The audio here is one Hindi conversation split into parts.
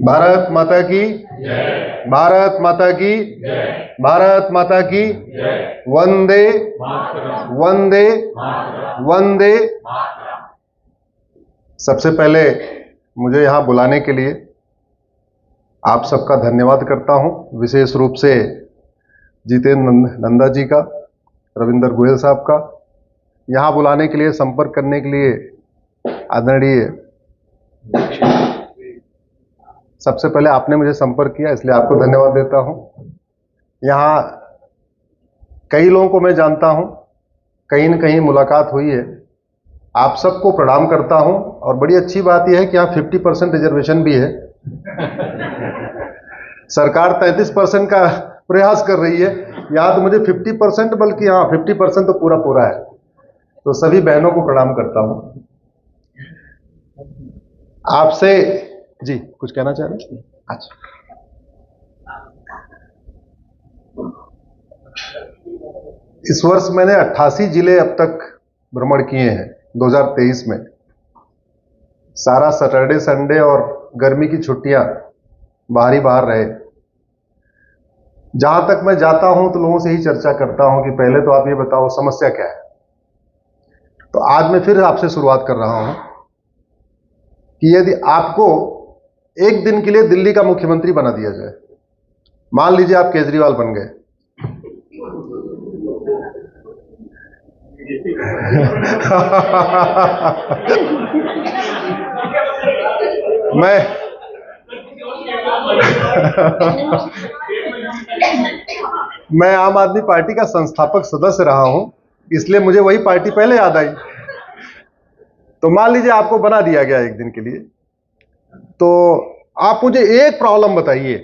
भारत माता की जय। भारत माता की जय। भारत माता की जय। वंदे वंदे वंदे। सबसे पहले मुझे यहां बुलाने के लिए आप सबका धन्यवाद करता हूं, विशेष रूप से जितेंद्र नंदा जी का, रविंदर गोयल साहब का, यहां बुलाने के लिए, संपर्क करने के लिए आदरणीय, सबसे पहले आपने मुझे संपर्क किया इसलिए आपको धन्यवाद देता हूं। यहां कई लोगों को मैं जानता हूं, कहीं न कहीं मुलाकात हुई है। आप सबको प्रणाम करता हूं और बड़ी अच्छी बात यह है कि यहां 50% रिजर्वेशन भी है। सरकार 33% का प्रयास कर रही है, यहां तो मुझे 50%, बल्कि हाँ 50% तो पूरा पूरा है। तो सभी बहनों को प्रणाम करता हूं। आपसे जी कुछ कहना चाह रहे हैं? अच्छा, इस वर्ष मैंने 88 जिले अब तक भ्रमण किए हैं 2023 में। सारा सैटरडे संडे और गर्मी की छुट्टियां बाहर ही बाहर रहे। जहां तक मैं जाता हूं तो लोगों से ही चर्चा करता हूं कि पहले तो आप ये बताओ समस्या क्या है। तो आज मैं फिर आपसे शुरुआत कर रहा हूं कि यदि आपको एक दिन के लिए दिल्ली का मुख्यमंत्री बना दिया जाए, मान लीजिए आप केजरीवाल बन गए, मैं आम आदमी पार्टी का संस्थापक सदस्य रहा हूं, इसलिए मुझे वही पार्टी पहले याद आई। तो मान लीजिए आपको बना दिया गया एक दिन के लिए, तो आप मुझे एक प्रॉब्लम बताइए,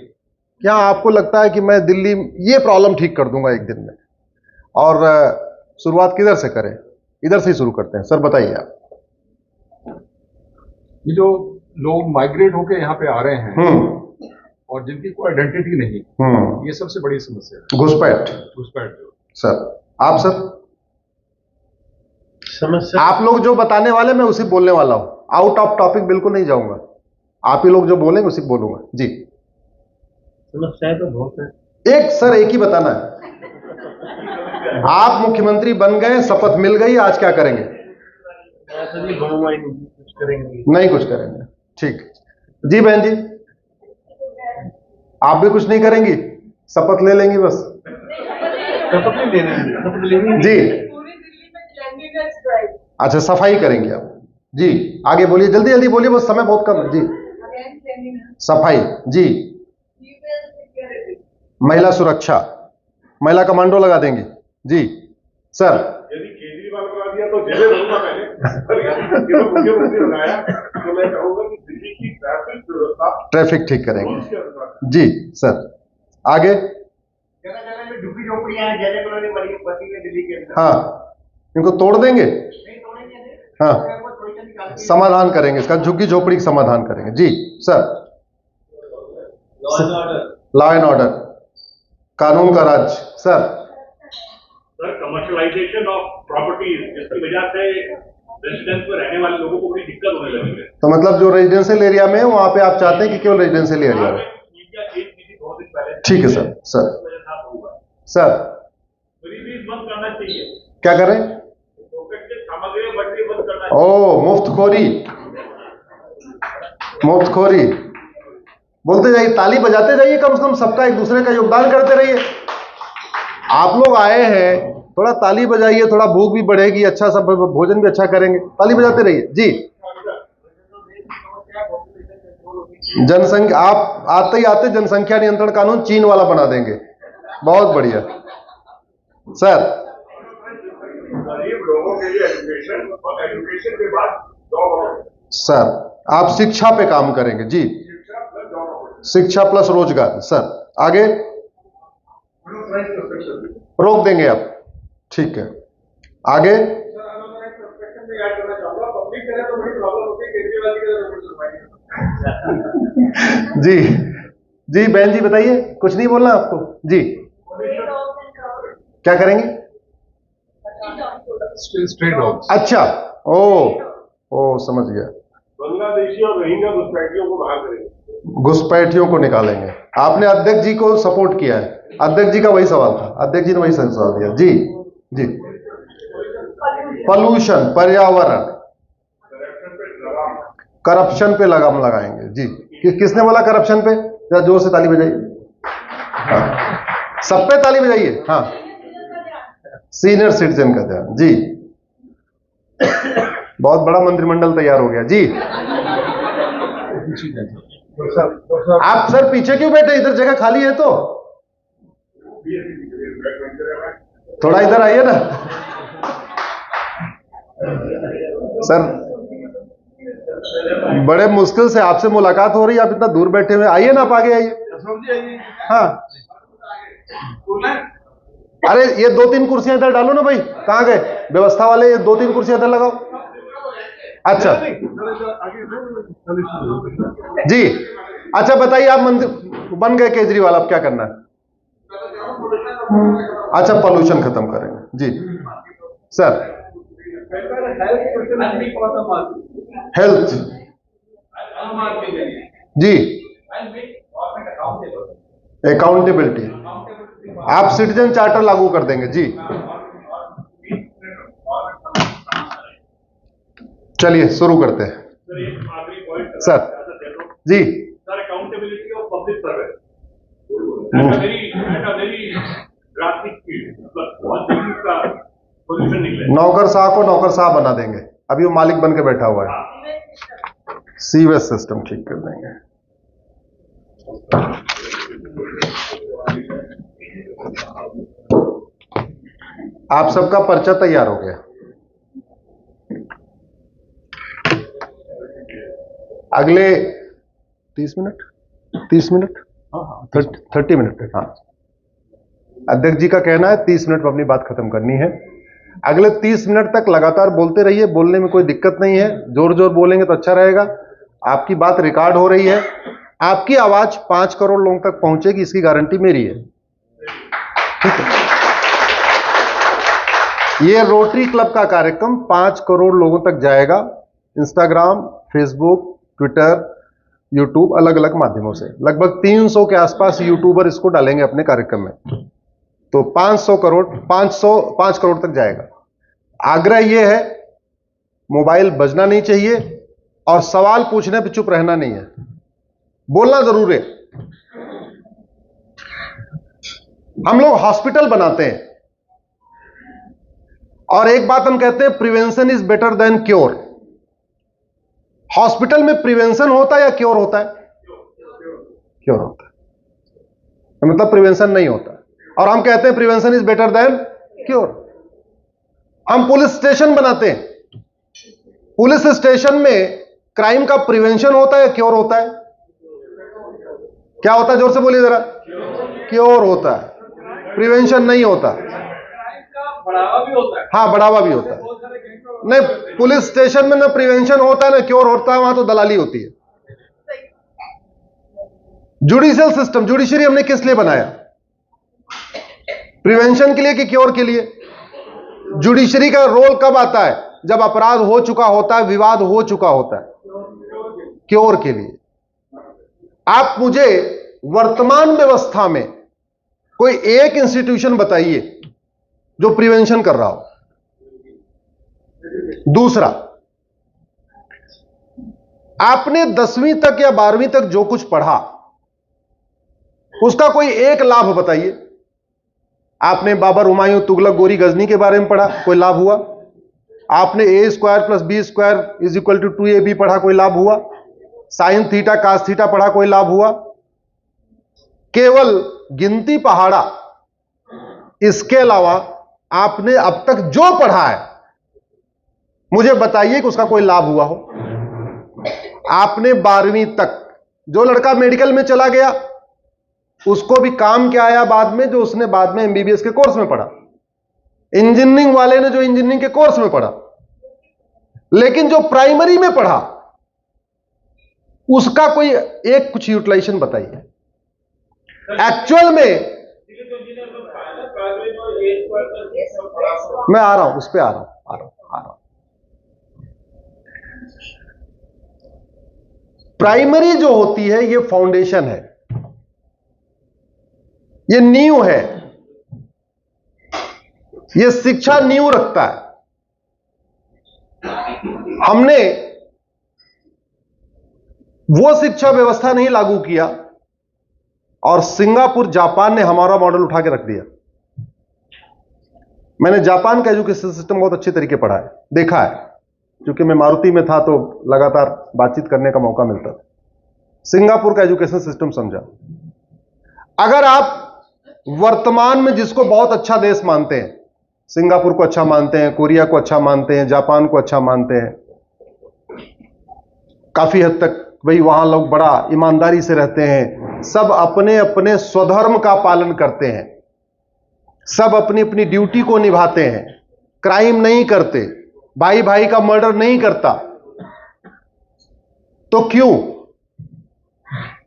क्या आपको लगता है कि मैं दिल्ली ये प्रॉब्लम ठीक कर दूंगा एक दिन में? और शुरुआत किधर से करें? इधर से ही शुरू करते हैं। सर बताइए आप। ये जो लोग माइग्रेट होकर यहाँ पे आ रहे हैं और जिनकी कोई आइडेंटिटी नहीं, ये सबसे बड़ी समस्या है। घुसपैठ। सर आप सर समस्या, आप लोग जो बताने वाले मैं उसी बोलने वाला हूं, आउट ऑफ टॉपिक बिल्कुल नहीं जाऊंगा। आप ही लोग जो बोलेंगे उसी बोलूंगा। जी समस्या तो बहुत है। एक ही बताना है। आप मुख्यमंत्री बन गए, शपथ मिल गई, आज क्या करेंगे? कुछ करेंगे नहीं, कुछ करेंगे। ठीक जी बहन जी, आप भी कुछ नहीं करेंगी, शपथ ले लेंगी बस? शपथ नहीं लेंगे जी। अच्छा, सफाई करेंगे आप? जी आगे बोलिए, जल्दी जल्दी बोलिए, बस समय बहुत कम है। जी सफाई। जी महिला सुरक्षा, महिला कमांडो लगा देंगे। जी सर। यदि केजरीवाल बना दिया तो जेल रहूंगा पहले, मुख्यमंत्री बनाया तो मैं कहूंगा कि दिल्ली की ट्रैफिक ठीक करेंगे। जी सर आगे। जगह जगह में झुग्गी झोपड़ियां हैं, जगह कॉलोनी बनी है दिल्ली के अंदर। हाँ, इनको तोड़ देंगे। नहीं तोड़ेंगे, हाँ, समाधान करेंगे इसका, झुग्गी झोपड़ी का समाधान करेंगे। जी सर। लॉ एंड ऑर्डर, कानून का राज। सर कमर्शियलाइजेशन ऑफ प्रॉपर्टीज, जिसकी वजह से रेजिडेंस में रहने वाले लोगों को बड़ी दिक्कत होने लगी है। तो मतलब जो रेजिडेंशियल एरिया में है वहां पे आप चाहते हैं कि केवल रेजिडेंशियल एरिया में? ठीक है सर। सर गरीबी बंद करना चाहिए। क्या करें? सामग्री बंद करना। ओ मुफ्तखोरी बोलते जाइए, ताली बजाते जाइए, कम से कम सबका एक दूसरे का योगदान करते रहिए। आप लोग आए हैं, थोड़ा ताली बजाइए, थोड़ा भूख भी बढ़ेगी, अच्छा सब भोजन भी अच्छा करेंगे, ताली बजाते रहिए। जी जनसंख्या, आप आते ही आते जनसंख्या नियंत्रण कानून चीन वाला बना देंगे। बहुत बढ़िया सर। गरीब लोगों के लिए एजुकेशन और एजुकेशन के बाद जॉब। सर आप शिक्षा पे काम करेंगे। जी शिक्षा प्लस रोजगार। सर आगे। रोक देंगे आप? ठीक है आगे। जी जी बहन जी बताइए, कुछ नहीं बोलना आपको? जी क्या करेंगे? Street dogs. अच्छा, ओ समझ गया। बांग्लादेशी और रोहिंग्या घुसपैठियों को बाहर करेंगे। घुसपैठियों को निकालेंगे। आपने अध्यक्ष जी को सपोर्ट किया है, अध्यक्ष जी का वही सवाल था, अध्यक्ष जी ने वही सवाल दिया। जी जी, पॉल्यूशन, पर्यावरण, करप्शन पे लगाम लगाएंगे जी। किसने बोला करप्शन पे? जरा जोर से ताली बजाइए। हाँ। सब पे ताली बजाइए। हाँ, सीनियर सिटीजन का ध्यान जी। बहुत बड़ा मंत्रिमंडल तैयार हो गया जी। आप सर पीछे क्यों बैठे? इधर जगह खाली है तो थोड़ा इधर आइए ना सर, बड़े मुश्किल से आपसे मुलाकात हो रही है, आप इतना दूर बैठे हुए। आइए ना, आप आगे आइए। हाँ, अरे ये 2-3 कुर्सियां इधर डालो ना भाई। कहां गए व्यवस्था वाले? ये 2-3 कुर्सियां इधर लगाओ। अच्छा जी, अच्छा बताइए, आप मंदिर बन गए केजरीवाल, अब क्या करना है? अच्छा, पॉल्यूशन खत्म करेंगे जी। सर हेल्थ जी, अकाउंटेबिलिटी, आप सिटीजन चार्टर लागू कर देंगे जी। चलिए शुरू करते हैं सर जी। Sir, accountability of public service नौकरशाह को नौकरशाह बना देंगे, अभी वो मालिक बन के बैठा हुआ है। सीवेज सिस्टम ठीक कर देंगे। आप सबका पर्चा तैयार हो गया। अगले 30 मिनट 30 मिनट 30 मिनट। हाँ, अध्यक्ष जी का कहना है 30 मिनट में अपनी बात खत्म करनी है। अगले 30 मिनट तक लगातार बोलते रहिए, बोलने में कोई दिक्कत नहीं है। जोर जोर बोलेंगे तो अच्छा रहेगा। आपकी बात रिकॉर्ड हो रही है, आपकी आवाज 5 करोड़ लोगों तक पहुंचेगी, इसकी गारंटी मेरी है। ठीक है, ये रोटरी क्लब का कार्यक्रम 5 करोड़ लोगों तक जाएगा। इंस्टाग्राम, फेसबुक, ट्विटर, यूट्यूब, अलग अलग माध्यमों से लगभग 300 के आसपास यूट्यूबर इसको डालेंगे अपने कार्यक्रम में, तो 5 करोड़ तक जाएगा। आग्रह यह है, मोबाइल बजना नहीं चाहिए और सवाल पूछने पे चुप रहना नहीं है, बोलना जरूर है। हम लोग हॉस्पिटल बनाते हैं और एक बात हम कहते हैं, prevention is better than cure. Hospital में प्रिवेंशन होता है या क्योर होता है? क्योर होता है, मतलब प्रिवेंशन नहीं होता। और हम कहते हैं prevention is better than cure. हम पुलिस स्टेशन बनाते हैं, पुलिस स्टेशन में क्राइम का प्रिवेंशन होता है या क्योर होता है? क्या होता है? जोर से बोलिए जरा। क्योर होता है, प्रिवेंशन नहीं होता। बढ़ावा भी होता है। हाँ, बढ़ावा भी होता है। नहीं, पुलिस स्टेशन में ना प्रिवेंशन होता है ना क्योर होता है, वहां तो दलाली होती है। जुडिशियल सिस्टम, जुडिशरी हमने किस लिए बनाया? प्रिवेंशन के लिए कि क्योर के लिए? जुडिशरी का रोल कब आता है? जब अपराध हो चुका होता है, विवाद हो चुका होता है, क्योर के लिए। आप मुझे वर्तमान व्यवस्था में कोई एक इंस्टीट्यूशन बताइए जो प्रिवेंशन कर रहा हो। दूसरा, आपने 10वीं तक या 12वीं तक जो कुछ पढ़ा उसका कोई एक लाभ बताइए। आपने बाबर, हुमायूं, तुगलक, गोरी, गजनी के बारे में पढ़ा, कोई लाभ हुआ? आपने a² + b² = 2ab पढ़ा, कोई लाभ हुआ? साइन थीटा कास थीटा पढ़ा, कोई लाभ हुआ? केवल गिनती पहाड़ा, इसके अलावा आपने अब तक जो पढ़ा है मुझे बताइए कि उसका कोई लाभ हुआ हो। आपने 12वीं तक, जो लड़का मेडिकल में चला गया उसको भी काम क्या आया बाद में, जो उसने बाद में एमबीबीएस के कोर्स में पढ़ा। इंजीनियरिंग वाले ने जो इंजीनियरिंग के कोर्स में पढ़ा, लेकिन जो प्राइमरी में पढ़ा उसका कोई एक कुछ यूटिलाइजेशन बताइए। एक्चुअल में मैं आ रहा हूं, उस पर आ रहा हूं। प्राइमरी जो होती है ये फाउंडेशन है, ये नींव है, ये शिक्षा नींव रखता है। हमने वो शिक्षा व्यवस्था नहीं लागू किया और सिंगापुर, जापान ने हमारा मॉडल उठा के रख दिया। मैंने जापान का एजुकेशन सिस्टम बहुत अच्छे तरीके पढ़ा है, देखा है, क्योंकि मैं मारुति में था तो लगातार बातचीत करने का मौका मिलता था। सिंगापुर का एजुकेशन सिस्टम समझा। अगर आप वर्तमान में जिसको बहुत अच्छा देश मानते हैं, सिंगापुर को अच्छा मानते हैं, कोरिया को अच्छा मानते हैं, जापान को अच्छा मानते हैं, काफी हद तक भाई वहां लोग बड़ा ईमानदारी से रहते हैं, सब अपने अपने स्वधर्म का पालन करते हैं, सब अपनी अपनी ड्यूटी को निभाते हैं, क्राइम नहीं करते, भाई भाई का मर्डर नहीं करता। तो क्यों?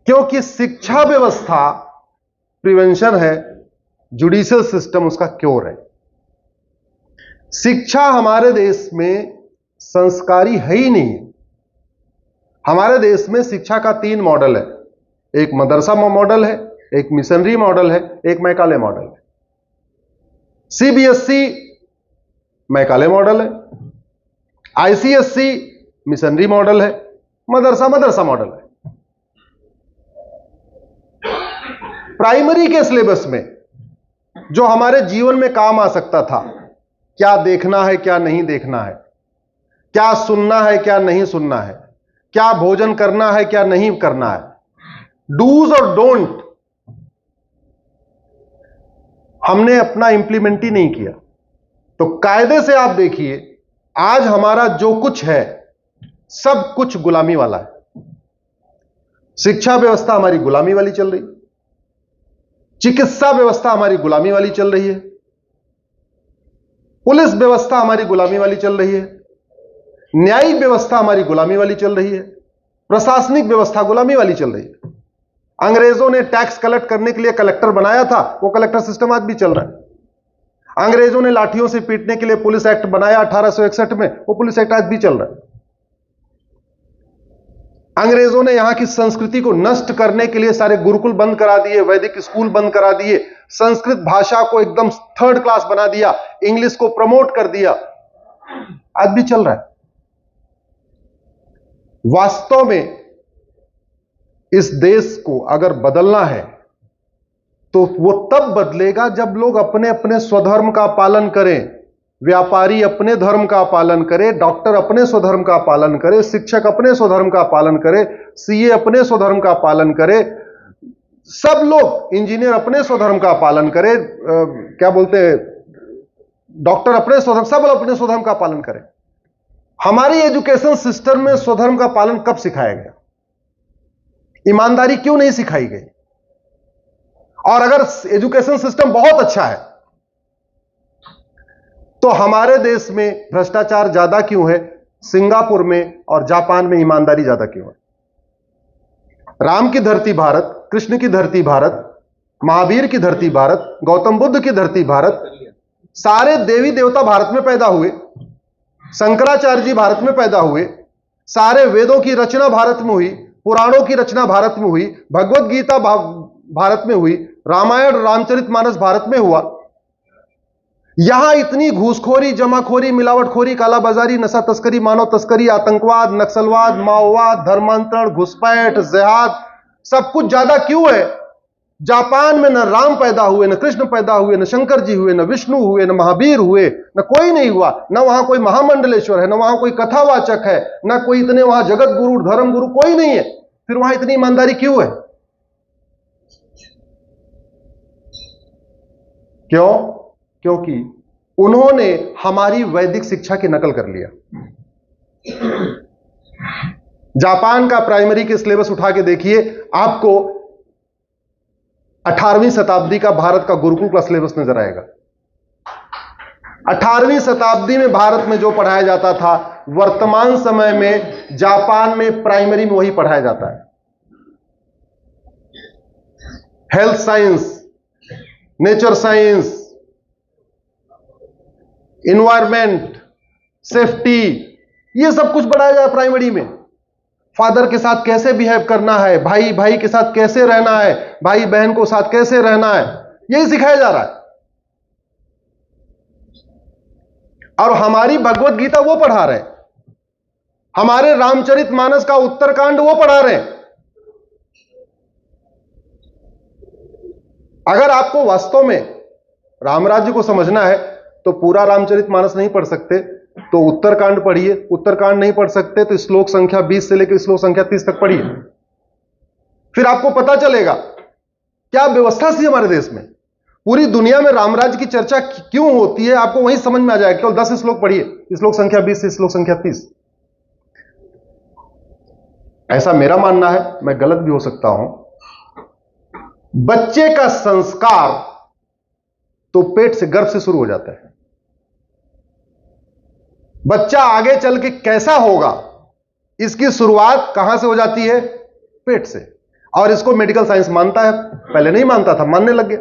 क्योंकि शिक्षा व्यवस्था प्रिवेंशन है, जुडिशियल सिस्टम उसका क्योर है। शिक्षा हमारे देश में संस्कारी है ही नहीं। हमारे देश में शिक्षा का 3 मॉडल है, एक मदरसा मॉडल है, एक मिशनरी मॉडल है, एक मैकाले मॉडल है। सीबीएसई मैकाले मॉडल है, आईसीएसई मिशनरी मॉडल है, मदरसा मॉडल है। प्राइमरी के सिलेबस में जो हमारे जीवन में काम आ सकता था, क्या देखना है क्या नहीं देखना है, क्या सुनना है क्या नहीं सुनना है, क्या भोजन करना है क्या नहीं करना है, डूज और डोंट, हमने अपना इंप्लीमेंट ही नहीं किया। तो कायदे से आप देखिए, आज हमारा जो कुछ है सब कुछ गुलामी वाला है। शिक्षा व्यवस्था हमारी गुलामी वाली चल रही, चिकित्सा व्यवस्था हमारी गुलामी वाली चल रही है, पुलिस व्यवस्था हमारी गुलामी वाली चल रही है, न्यायिक व्यवस्था हमारी गुलामी वाली चल रही है, प्रशासनिक व्यवस्था गुलामी वाली चल रही है। अंग्रेजों ने टैक्स कलेक्ट करने के लिए कलेक्टर बनाया था, वो कलेक्टर सिस्टम आज भी चल रहा है। अंग्रेजों ने लाठियों से पीटने के लिए पुलिस एक्ट बनाया 1861 में, वो पुलिस एक्ट आज भी चल रहा है। अंग्रेजों ने यहां की संस्कृति को नष्ट करने के लिए सारे गुरुकुल बंद करा दिए, वैदिक स्कूल बंद करा दिए, संस्कृत भाषा को एकदम 3rd क्लास बना दिया, इंग्लिश को प्रमोट कर दिया, आज भी चल रहा है। वास्तव में इस देश को अगर बदलना है तो वो तब बदलेगा जब लोग अपने अपने स्वधर्म का पालन करें, व्यापारी अपने धर्म का पालन करे, डॉक्टर अपने स्वधर्म का पालन करे, शिक्षक अपने स्वधर्म का पालन करे, सीए अपने स्वधर्म का पालन करे, सब लोग, इंजीनियर अपने स्वधर्म का पालन करे, क्या बोलते हैं, डॉक्टर अपने स्वधर्म, सब लोग अपने स्वधर्म का पालन करें। हमारी एजुकेशन सिस्टम में स्वधर्म का पालन कब सिखाया गया? ईमानदारी क्यों नहीं सिखाई गई? और अगर एजुकेशन सिस्टम बहुत अच्छा है तो हमारे देश में भ्रष्टाचार ज्यादा क्यों है? सिंगापुर में और जापान में ईमानदारी ज्यादा क्यों है? राम की धरती भारत, कृष्ण की धरती भारत, महावीर की धरती भारत, गौतम बुद्ध की धरती भारत, सारे देवी देवता भारत में पैदा हुए, शंकराचार्य जी भारत में पैदा हुए, सारे वेदों की रचना भारत में हुई, पुराणों की रचना भारत में हुई, भगवत गीता भारत में हुई, रामायण रामचरितमानस भारत में हुआ। यहां इतनी घूसखोरी, जमाखोरी, मिलावटखोरी, कालाबाजारी, नशा तस्करी, मानव तस्करी, आतंकवाद, नक्सलवाद, माओवाद, धर्मांतरण, घुसपैठ, जिहाद, सब कुछ ज्यादा क्यों है? जापान में न राम पैदा हुए, न कृष्ण पैदा हुए, न शंकर जी हुए, न विष्णु हुए, न महावीर हुए, न कोई नहीं हुआ, न वहां कोई महामंडलेश्वर है, न वहां कोई कथावाचक है, न कोई इतने वहां जगत गुरु, धर्म गुरु कोई नहीं है। फिर वहां इतनी ईमानदारी क्यों है? क्यों? क्योंकि उन्होंने हमारी वैदिक शिक्षा की नकल कर लिया। जापान का प्राइमरी के सिलेबस उठा के देखिए, आपको 18वीं शताब्दी का भारत का गुरुकुल का सिलेबस नजर आएगा। 18वीं शताब्दी में भारत में जो पढ़ाया जाता था, वर्तमान समय में जापान में प्राइमरी में वही पढ़ाया जाता है। Health science, nature science, environment, safety, ये सब कुछ पढ़ाया जाता है प्राइमरी में। फादर के साथ कैसे बिहेव करना है, भाई भाई के साथ कैसे रहना है, भाई बहन को साथ कैसे रहना है, यही सिखाया जा रहा है। और हमारी भगवत गीता वो पढ़ा रहे हैं, हमारे रामचरितमानस का उत्तरकांड वो पढ़ा रहे हैं। अगर आपको वास्तव में राम राज्य को समझना है तो पूरा रामचरितमानस नहीं पढ़ सकते तो उत्तरकांड पढ़िए, उत्तरकांड नहीं पढ़ सकते तो श्लोक संख्या 20 से लेकर श्लोक संख्या 30 तक पढ़िए। फिर आपको पता चलेगा क्या व्यवस्था थी हमारे देश में, पूरी दुनिया में रामराज्य की चर्चा क्यों होती है, आपको वहीं समझ में आ जाएगा। केवल 10 श्लोक पढ़िए, श्लोक संख्या 20 से श्लोक संख्या 30। ऐसा मेरा मानना है, मैं गलत भी हो सकता हूं। बच्चे का संस्कार तो पेट से, गर्भ से शुरू हो जाता है। बच्चा आगे चल के कैसा होगा इसकी शुरुआत कहां से हो जाती है, पेट से। और इसको मेडिकल साइंस मानता है, पहले नहीं मानता था, मानने लग गया।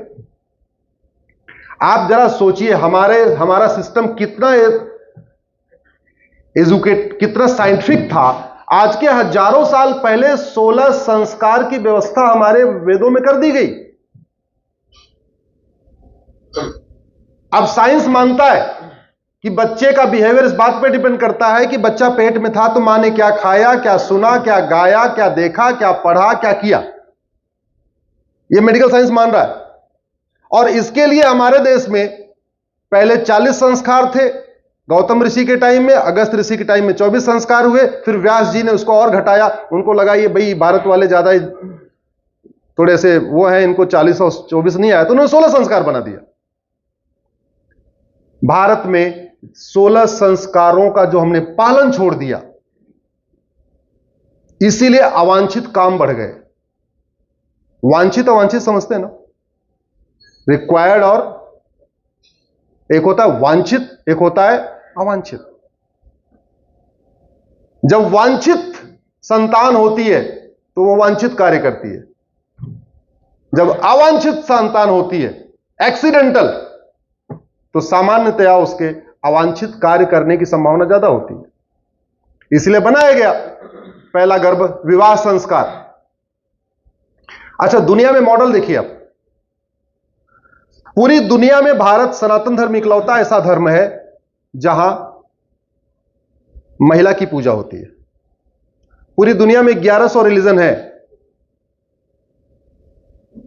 आप जरा सोचिए हमारा सिस्टम कितना एजुकेट, कितना साइंटिफिक था। आज के हजारों साल पहले 16 संस्कार की व्यवस्था हमारे वेदों में कर दी गई। अब साइंस मानता है कि बच्चे का बिहेवियर इस बात पे डिपेंड करता है कि बच्चा पेट में था तो मां ने क्या खाया, क्या सुना, क्या गाया, क्या देखा, क्या पढ़ा, क्या किया। यह मेडिकल साइंस मान रहा है। और इसके लिए हमारे देश में पहले 40 संस्कार थे, गौतम ऋषि के टाइम में, अगस्त ऋषि के टाइम में 24 संस्कार हुए, फिर व्यास जी ने उसको और घटाया। उनको लगा ये भाई भारत वाले ज्यादा थोड़े से वो हैं, इनको 40 और 24 नहीं आया, तो उन्होंने 16 संस्कार बना दिया। भारत में 16 संस्कारों का जो हमने पालन छोड़ दिया, इसीलिए अवांछित काम बढ़ गए। वांछित अवांछित समझते हैं ना, रिक्वायर्ड, और एक होता है वांछित, एक होता है अवांछित। जब वांछित संतान होती है तो वो वांछित कार्य करती है, जब अवांछित संतान होती है, एक्सीडेंटल, तो सामान्यतया उसके अवांछित कार्य करने की संभावना ज्यादा होती है। इसलिए बनाया गया पहला गर्भ विवाह संस्कार। अच्छा, दुनिया में मॉडल देखिए आप, पूरी दुनिया में भारत सनातन धर्म इकलौता ऐसा धर्म है जहां महिला की पूजा होती है। पूरी दुनिया में 1100 रिलीजन है,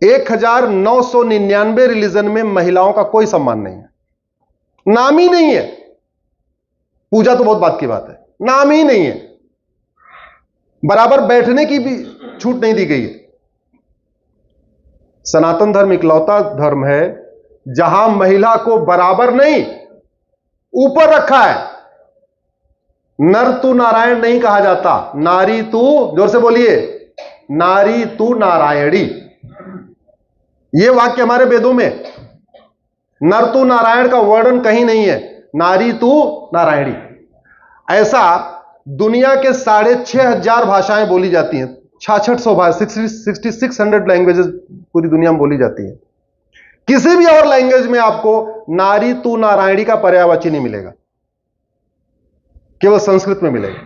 1999 रिलीजन में महिलाओं का कोई सम्मान नहीं है, नाम ही नहीं है। पूजा तो बहुत बात की बात है, नाम ही नहीं है। बराबर बैठने की भी छूट नहीं दी गई है। सनातन धर्म इकलौता धर्म है जहां महिला को बराबर नहीं, ऊपर रखा है। नर तू नारायण नहीं कहा जाता, नारी तू, जोर से बोलिए, नारी तू नारायणी। यह वाक्य हमारे वेदों में, नर तू नारायण का वर्णन कहीं नहीं है, नारी तू नारायणी। ऐसा दुनिया के 6500 भाषाएं बोली जाती हैं, 6600 भाषा, 6600 लैंग्वेजेस पूरी दुनिया में बोली जाती है। किसी भी और लैंग्वेज में आपको नारी तू नारायणी का पर्यायवाची नहीं मिलेगा, केवल संस्कृत में मिलेगा।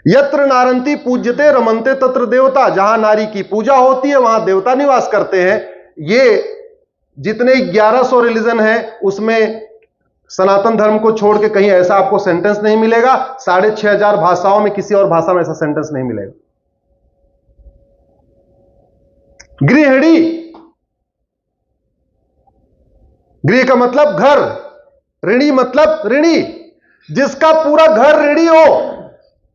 यत्र नारंती पूज्यते रमनते तत्र देवता, जहां नारी की पूजा होती है वहां देवता निवास करते हैं। ये जितने 1100 रिलीजन है उसमें सनातन धर्म को छोड़ के कहीं ऐसा आपको सेंटेंस नहीं मिलेगा। 6500 भाषाओं में किसी और भाषा में ऐसा सेंटेंस नहीं मिलेगा। गृहिणी, गृह का मतलब घर, ऋणी मतलब ऋणी, जिसका पूरा घर ऋणी हो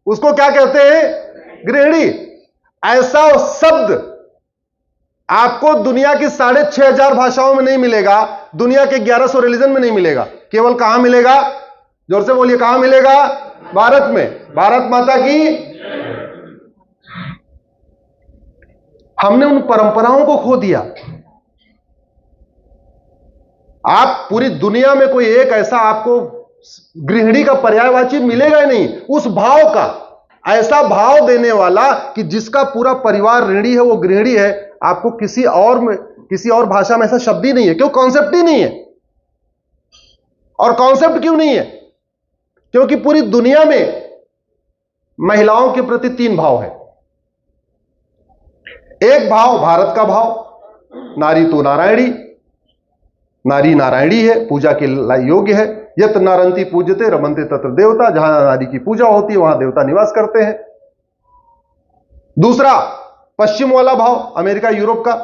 उसको क्या कहते हैं, गृहिणी। ऐसा शब्द आपको दुनिया की 6500 भाषाओं में नहीं मिलेगा, दुनिया के 1100 रिलीजन में नहीं मिलेगा। केवल कहां मिलेगा, जोर से बोलिए, कहां मिलेगा, भारत में। भारत माता की। हमने उन परंपराओं को खो दिया। आप पूरी दुनिया में कोई एक ऐसा आपको गृहिणी का पर्यायवाची मिलेगा ही नहीं, उस भाव का, ऐसा भाव देने वाला कि जिसका पूरा परिवार ऋणी है वो गृहिणी है। आपको किसी और भाषा में ऐसा शब्द ही नहीं है, क्यों, कॉन्सेप्ट ही नहीं है। और कॉन्सेप्ट क्यों नहीं है, क्योंकि पूरी दुनिया में महिलाओं के प्रति 3 भाव है। एक भाव भारत का भाव, नारी तो नारायणी, नारी नारायणी है, पूजा के योग्य है। यत नारंती पूजते रमन्ते तत्र देवता, जहां नारी की पूजा होती है वहां देवता निवास करते हैं। दूसरा पश्चिम वाला भाव, अमेरिका यूरोप का,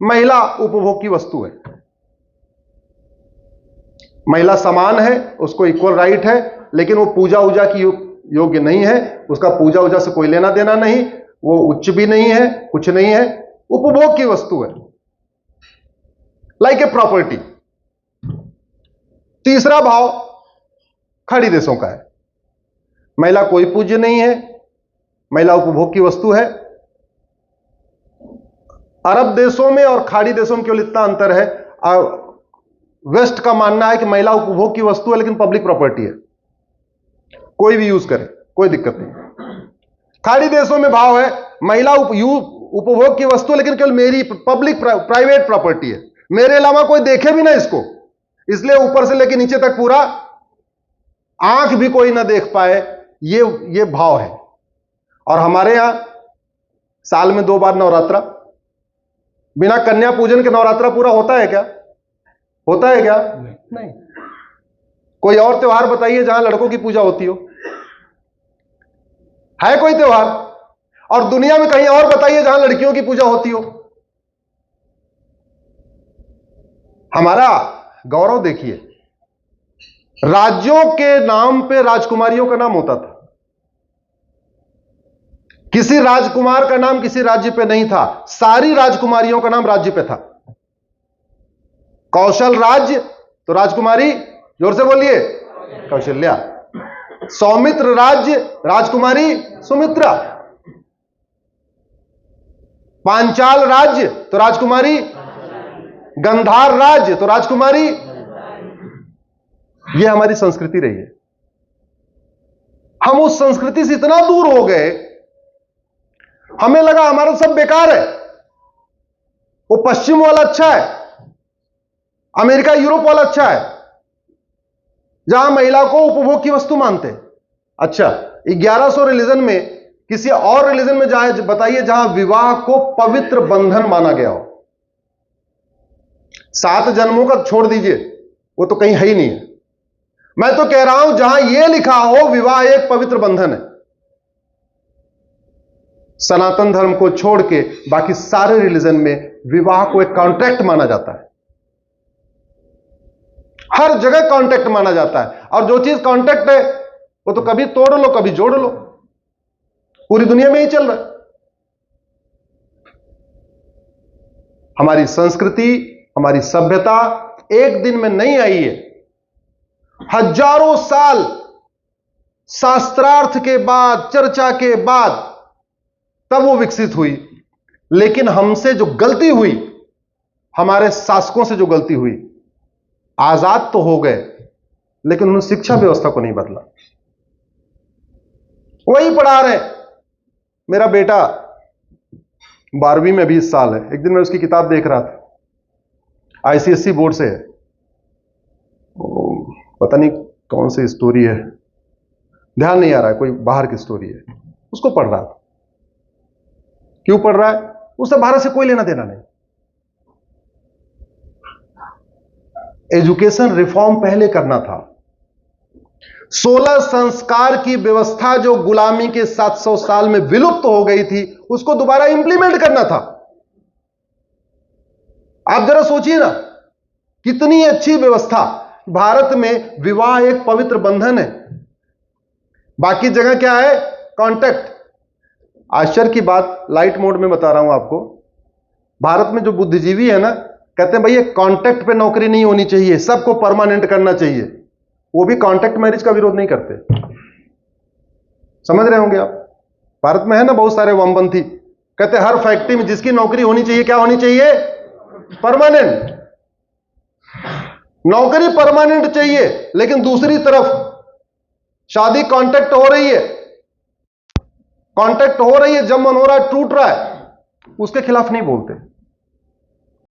महिला उपभोग की वस्तु है, महिला समान है, उसको इक्वल राइट है, लेकिन वो पूजा उजा की योग्य नहीं है, उसका पूजा उजा से कोई लेना देना नहीं, वो उच्च भी नहीं है, कुछ नहीं है, उपभोग की वस्तु है, लाइक ए प्रॉपर्टी। तीसरा भाव खाड़ी देशों का है, महिला कोई पूज्य नहीं है, महिला उपभोग की वस्तु है। अरब देशों में और खाड़ी देशों में केवल इतना अंतर है, वेस्ट का मानना है कि महिला उपभोग की वस्तु है लेकिन पब्लिक प्रॉपर्टी है, कोई भी यूज करे कोई दिक्कत नहीं। खाड़ी देशों में भाव है महिला उपभोग की वस्तु है लेकिन केवल मेरी पब्लिक प्राइवेट प्रॉपर्टी है, मेरे अलावा कोई देखे भी ना इसको, इसलिए ऊपर से लेकर नीचे तक पूरा आंख भी कोई ना देख पाए, ये भाव है। और हमारे यहां साल में 2 बार नवरात्रा, बिना कन्या पूजन के नवरात्रा पूरा होता है क्या? होता है क्या? नहीं। कोई और त्योहार बताइए जहां लड़कों की पूजा होती हो, है कोई त्योहार? और दुनिया में कहीं और बताइए जहां लड़कियों की पूजा होती हो। हमारा गौरव देखिए, राज्यों के नाम पे राजकुमारियों का नाम होता था, किसी राजकुमार का नाम किसी राज्य पे नहीं था, सारी राजकुमारियों का नाम राज्य पे था। कौशल राज्य तो राजकुमारी, जोर से बोलिए, कौशल्या। सौमित्र राज्य राजकुमारी सुमित्रा। पांचाल राज्य तो राजकुमारी, गंधार राज्य तो राजकुमारी। यह हमारी संस्कृति रही है। हम उस संस्कृति से इतना दूर हो गए, हमें लगा हमारा सब बेकार है, वो पश्चिम वाला अच्छा है, अमेरिका यूरोप वाला अच्छा है, जहां महिला को उपभोग की वस्तु मानते। अच्छा, 1100 रिलीजन में किसी और रिलीजन में जाए बताइए जहां विवाह को पवित्र बंधन माना गया हो। 7 जन्मों का छोड़ दीजिए, वो तो कहीं है ही नहीं है। मैं तो कह रहा हूं जहां यह लिखा हो विवाह एक पवित्र बंधन है, सनातन धर्म को छोड़ के बाकी सारे रिलीजन में विवाह को एक कॉन्ट्रैक्ट माना जाता है। हर जगह कॉन्ट्रैक्ट माना जाता है, और जो चीज कॉन्ट्रैक्ट है वो तो कभी तोड़ लो कभी जोड़ लो, पूरी दुनिया में ही चल रहा है। हमारी संस्कृति, हमारी सभ्यता एक दिन में नहीं आई है, हजारों साल शास्त्रार्थ के बाद, चर्चा के बाद तब वो विकसित हुई। लेकिन हमसे जो गलती हुई, हमारे शासकों से जो गलती हुई, आजाद तो हो गए लेकिन उन्होंने शिक्षा व्यवस्था को नहीं बदला, वही पढ़ा रहे। मेरा बेटा 12वीं में 20 साल है, एक दिन मैं उसकी किताब देख रहा था, आईसीएसई बोर्ड से है, पता नहीं कौन सी स्टोरी है, ध्यान नहीं आ रहा है, कोई बाहर की स्टोरी है, उसको पढ़ रहा था। क्यों पढ़ रहा है? उससे भारत से कोई लेना देना नहीं। एजुकेशन रिफॉर्म पहले करना था। 16 संस्कार की व्यवस्था जो गुलामी के 700 साल में विलुप्त हो गई थी, उसको दोबारा इंप्लीमेंट करना था। आप जरा सोचिए ना, कितनी अच्छी व्यवस्था। भारत में विवाह एक पवित्र बंधन है, बाकी जगह क्या है? कॉन्ट्रैक्ट। आश्चर्य की बात, लाइट मोड में बता रहा हूं आपको, भारत में जो बुद्धिजीवी है ना, कहते हैं भाई ये कॉन्ट्रैक्ट पे नौकरी नहीं होनी चाहिए, सबको परमानेंट करना चाहिए। वो भी कॉन्ट्रैक्ट मैरिज का विरोध नहीं करते। समझ रहे होंगे आप, भारत में है ना बहुत सारे वामपंथी, कहते हैं हर फैक्ट्री में जिसकी नौकरी होनी चाहिए, क्या होनी चाहिए? परमानेंट। नौकरी परमानेंट चाहिए, लेकिन दूसरी तरफ शादी कॉन्ट्रैक्ट हो रही है, कॉन्ट्रैक्ट हो रही है, जब मन हो रहा है टूट रहा है, उसके खिलाफ नहीं बोलते।